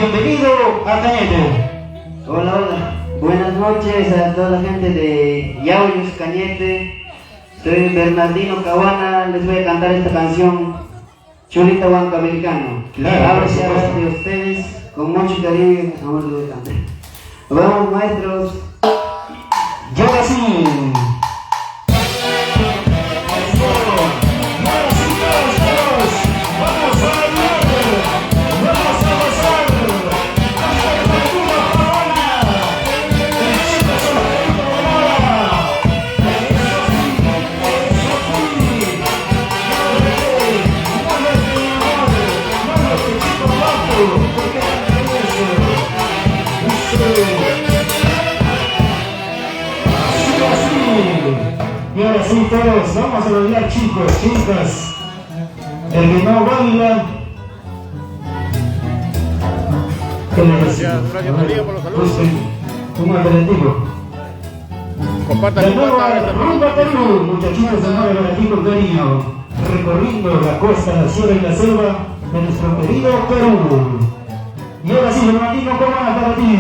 bienvenido a Cañete. Hola, hola. Buenas noches a toda la gente de Yauyos, Cañete. Soy Bernardino Caguana, les voy a cantar esta canción, Chulita Huanca Americano. Claro, Ahora por sí, supuesto. de ustedes, con mucho cariño y amor les voy a cantar. Vamos, maestros. Y ahora sí. Y ahora sí todos, vamos a bailar chicos, chicas. El que no baila. ¿Qué le decimos? Gracias María por los saludos. Un aperitivo. Compartan, De nuevo, compartan. rumba Perú, muchachitos de nuevo aperitivo cariño. Recorriendo la costa, la sierra y la selva de nuestro querido Perú. Y ahora sí, Bernardino, ¿cómo van para ti?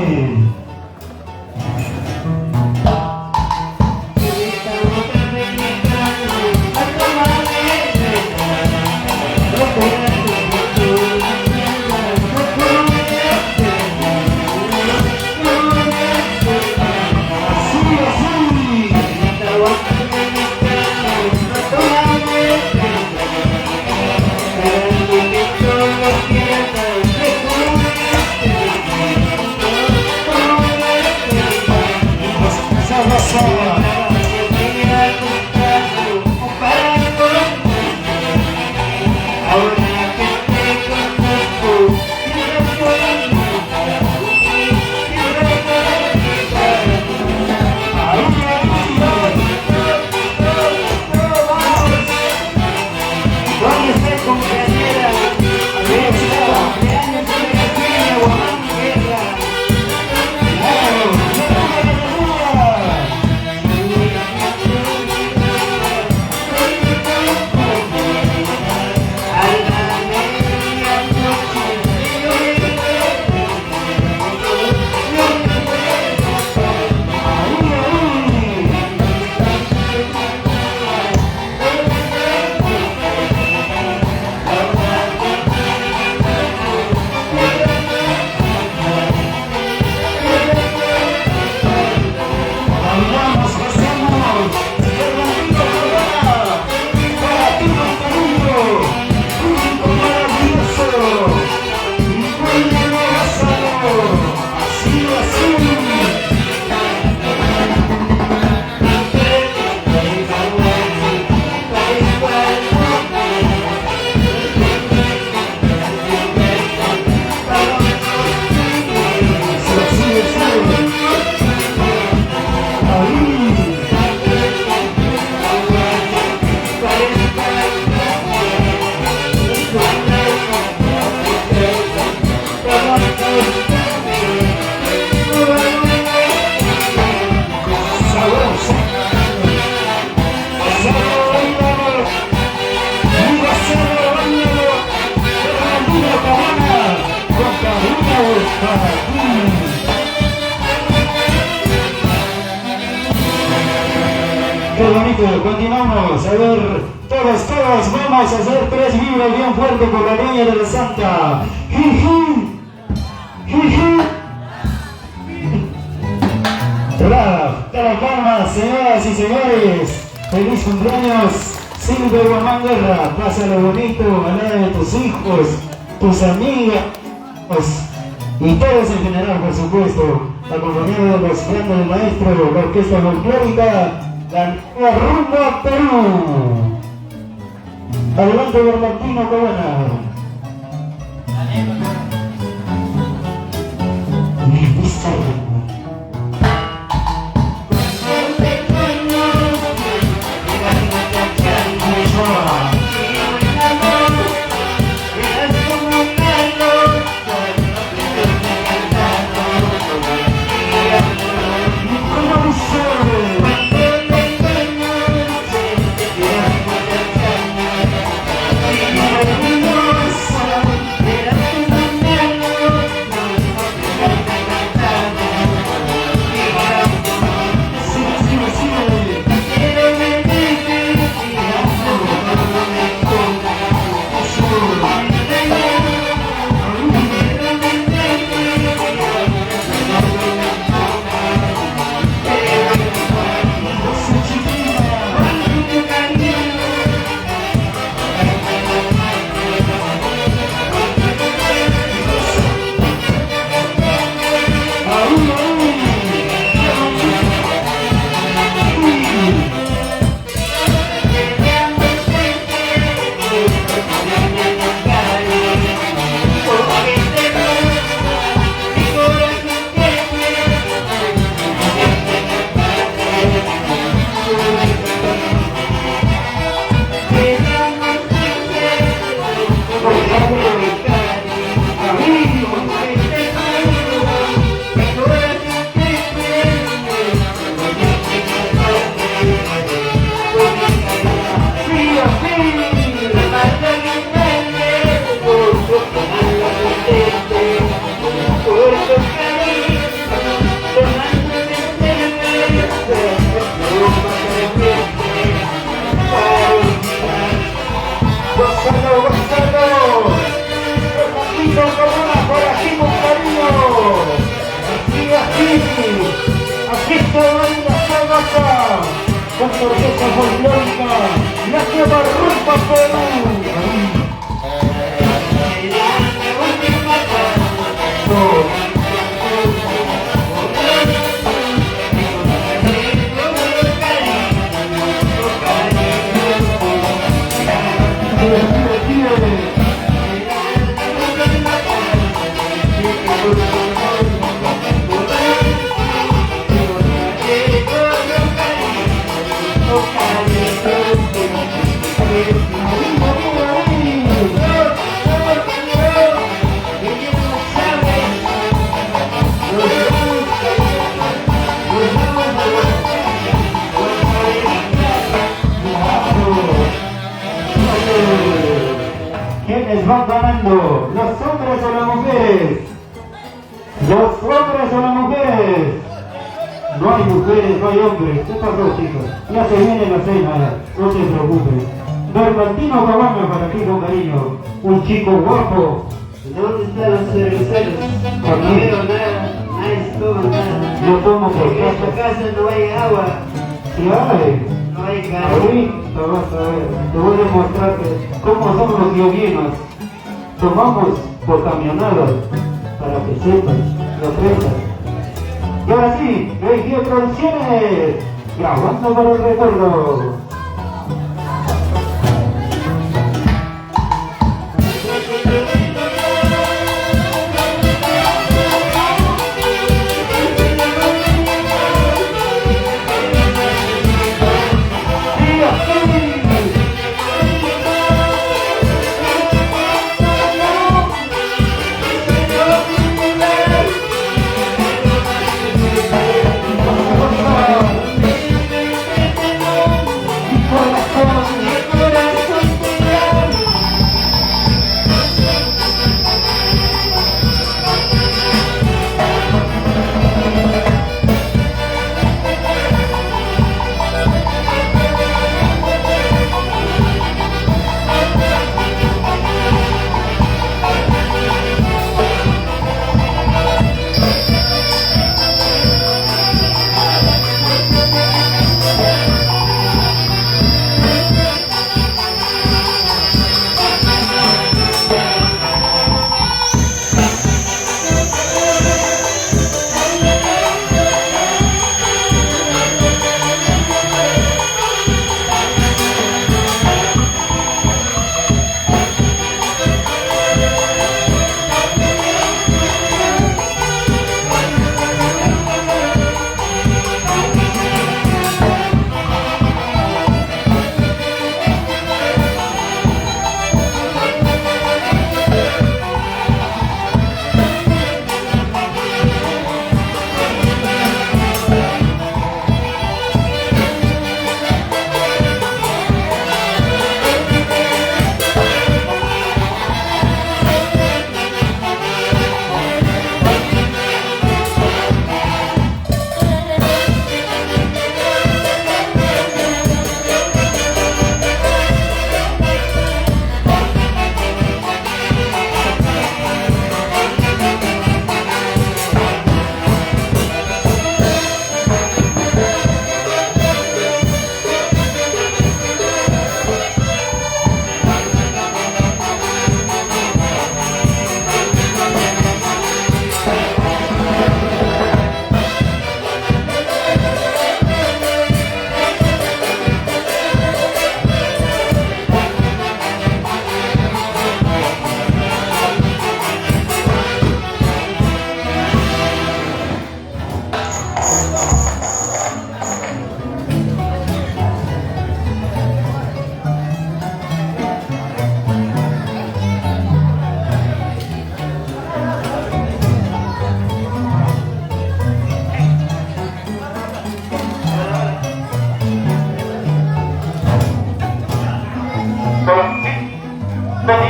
Qué bonito, continuamos. A ver, todos vamos a hacer 3 vibras bien fuerte por la Doña de la Santa. Jiji, jiji. Bravo, de las palmas, señoras y señores. Feliz cumpleaños, Silvio Guamán Guerra. Pásalo bonito, al lado de tus hijos, tus amigas y todos en general, por supuesto. Acompañado de los grandes maestros de la orquesta folclórica. La nueva rumba Perú. Adelante, Bernardino Caguana. orquesta folclórica, la que Rumba Perú. ¿Quiénes van ganando? ¿Los hombres o las mujeres? ¿Los hombres o las mujeres? No hay mujeres, no hay hombres. ¿Qué pasó, chicos? Ya se viene la cena, no se preocupen. Bernardino Cabana para ti con cariño. Un chico guapo. ¿Dónde están los cerveceros? No veo nada, nadie toma nada. Yo tomo por En esta casa no hay agua, Sí hay. no hay carne. Ahorita vas a ver. Te voy a demostrar cómo somos los yoguinos. Tomamos por camionada para que sepas, lo aprendas. Y ahora sí, Reiki Producciones, grabando para el recuerdo.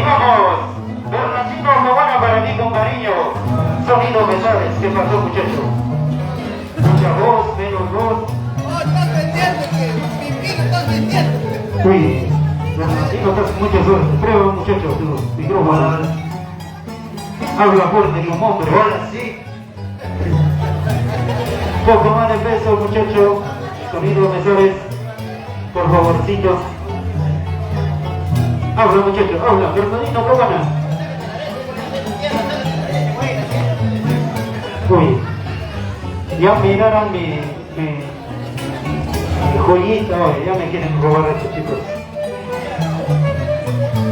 Continuamos. Bernardino Cabana para ti con cariño. Sonido que sabes. ¿Qué pasó, muchacho? Mucha voz, menos voz. Uy, Bernardino estás con mucha suerte. Prueba, muchacho, tu micrófono. Habla fuerte como hombre. Ahora sí. Poco más de peso, muchacho. Sonido que sabes. por favorcito. Habla muchachos, habla, Bernardino Cabana. Uy, ya miraron mi joyita hoy, ya me quieren robar estos chicos.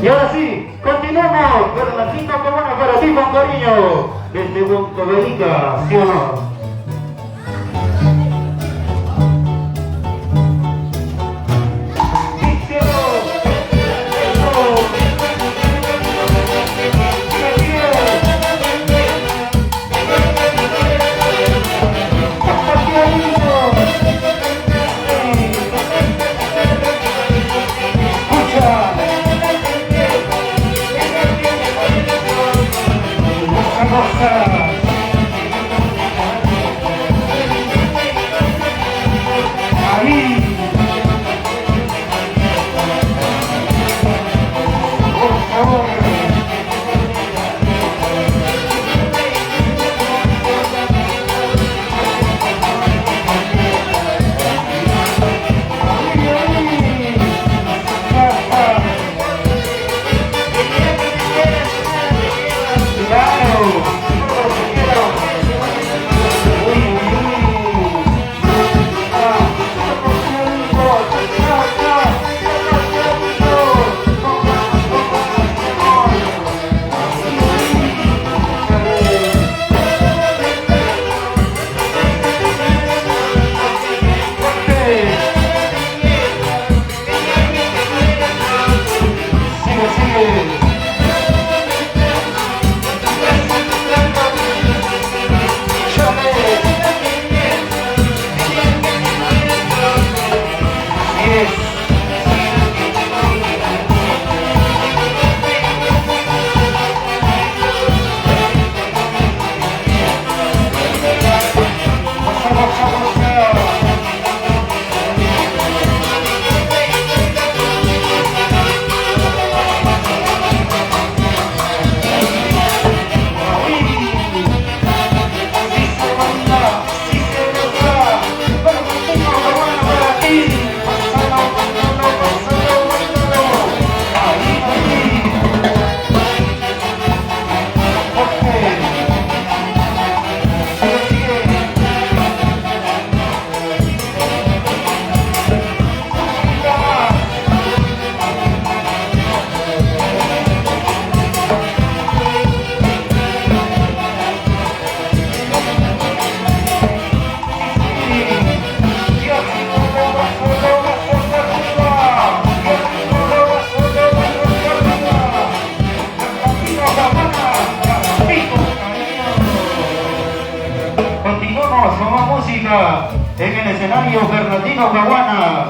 Y ahora sí, continuamos. Bernardino Cabana para ti con cariño. Desde Huancavelica, ¿sí o no? En el escenario Bernardino Cabana,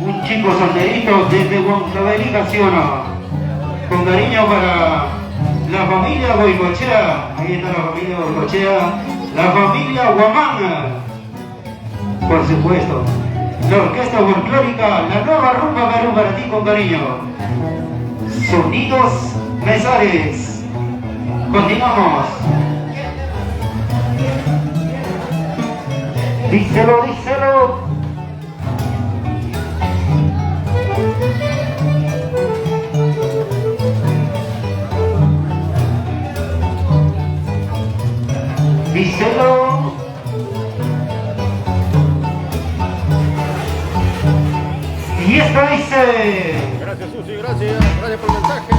un chico solterito desde Huancavelica, ¿sí o no? Con cariño para la familia Goicochea, ahí está la familia Goicochea, la familia Guamán, por supuesto, la orquesta folclórica, la nueva rumba Perú para ti con cariño. Sonidos Mesares. Continuamos. Díselo, díselo. Díselo. Y esto dice. Gracias, Susi, gracias. Gracias por el mensaje.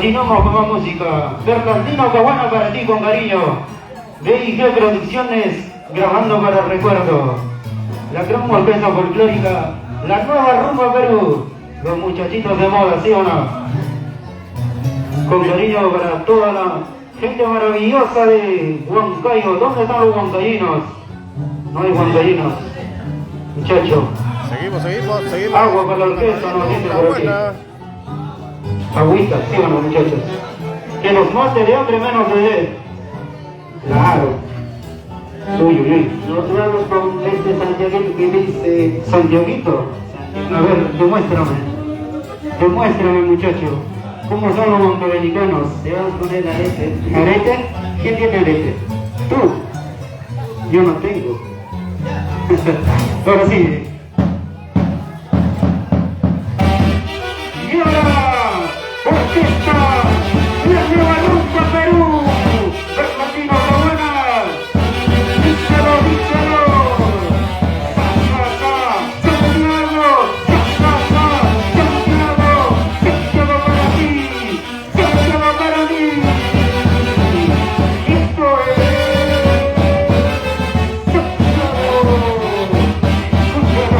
Continuamos con más música. Bernardino Caguana para ti con cariño. BIG Producciones grabando para el recuerdo. La gran orquesta folclórica, la nueva rumba Perú. Los muchachitos de moda, ¿sí o no? Con cariño para toda la gente maravillosa de Huancayo. ¿Dónde están los huancayinos? No hay huancayinos. Muchachos. Seguimos. Agua para la orquesta, nos dice por aquí. Agüita, sí o no, muchachos. Que nos mate de hambre menos de sed. Claro. Uy, uy, uy. Nosotros vamos con este Santiaguito que dice... Santiaguito. A ver, demuéstrame muchacho. ¿Cómo son los huancavelicanos? Te vamos a poner arete. ¿Arete? ¿Quién tiene arete? ¿Tú? Yo no tengo. Ahora sí. Y ahora, orquesta, la nueva rumba Perú. Bernardino Caguana. Díselo, díselo. Santiago para ti. Santiago para mí. Esto es Santiago.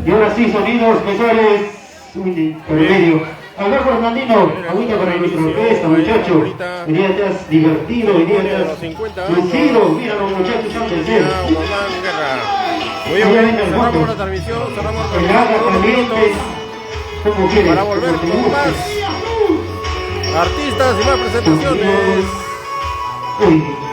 Y ahora sí, sonidos especiales. Por el medio. Alberto Fernandino, agüita para nuestra orquesta, muchachos. Venía atrás divertido, venía atrás lucido. Mira los muchachos, chántense. Muy bien, cerramos la transmisión, cerramos el agua caliente. Como quieres. para volver con más artistas y más presentaciones. Uy.